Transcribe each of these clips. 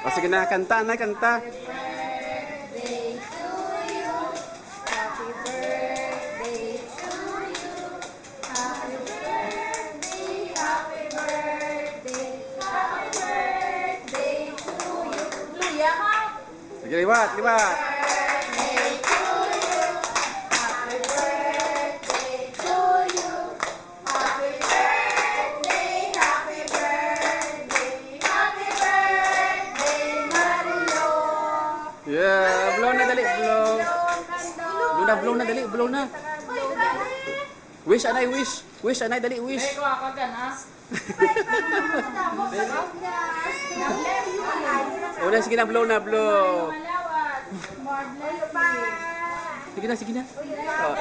O sige na, kanta na, kanta. Sige, liwat, liwat. Yeah, blow na dali, blow. Blow na dali, blow na. Wish, anay, wish. Wish, anay, dali, wish. Ko ako gan ha. O na, sige na, blow na, blow. Sige na, sige na. Oh,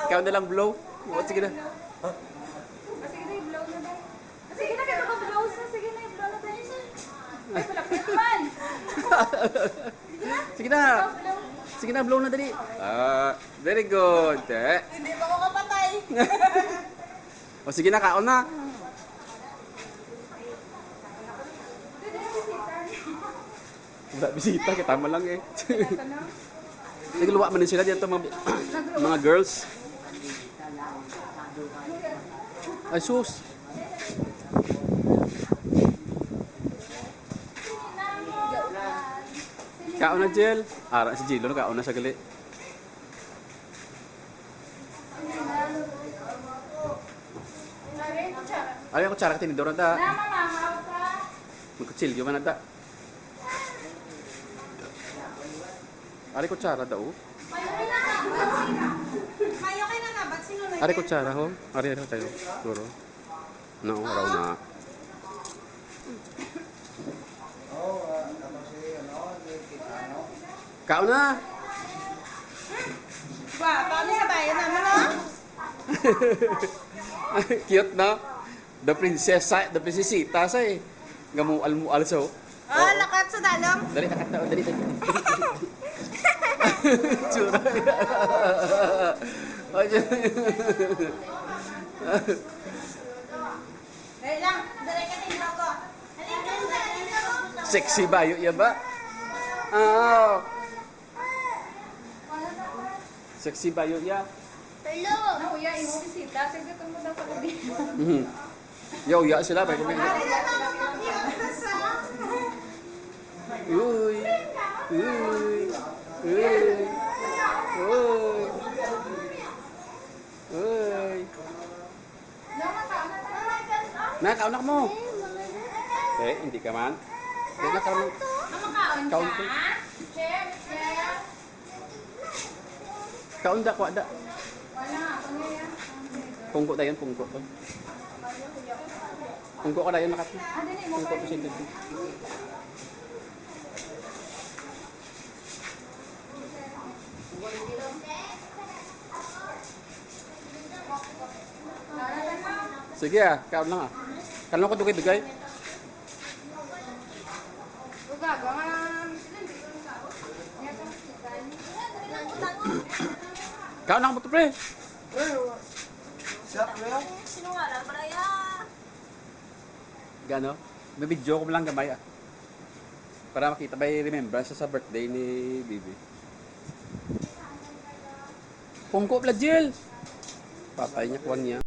ikaw na lang blow. O, sige na. Sige na, kaya mag-blow sa. Sige na, blow na tayo. Ay, malapit man. Sige na. Sige na, blow na dali. Very good. Hindi pa ako kapatay. O sige na, kaon na. Wala bisita, kita mo lang eh. Sige, luwa man din sila dito mga girls. Ay, sus. Kaon na, Jill. Si Jill, kaon na sa gali. Ay, ako tsara ka tinidor na ta. Magkutsilyo man na ta. Ari kutsara daw. Mayo kay na ba't sino na? Ari kutsara ho. Ari tayo. Duro. No, araw na. Kaon na. Ba, paano sa bayan naman ha? Cute na. The princessita sa eh. Gamual-mual sa ho. Ah, lakat sa dalong. Dali, takat na. Dali. Tsura. Dali lang, dali ka tindaw ko. Sexy ba yun ya ba? Ah. Sexy ba yun ya? Hello. Nauya, imo bisita. Sige ka mo daw sa gabi. Yo, ya sila ba? Uy. Uy. Uy. Uy. Uy. Nakaunak mo. Hindi ka man. Hindi na karon. Kaun ko. Kaun da ko da. Pungko tayo, pungko to. Pungko ko na yun nakat. Pungko ko sinto. Sige kaon lang Kalong ko dugay-dugay. Kaon lang mo to, pre. Sinungalan pala ya. Gano? May video ko lang gamay para makita ba yung remembrance sa birthday ni Bibi. Pungko pala, Jill. Papay niya, kuwan niya.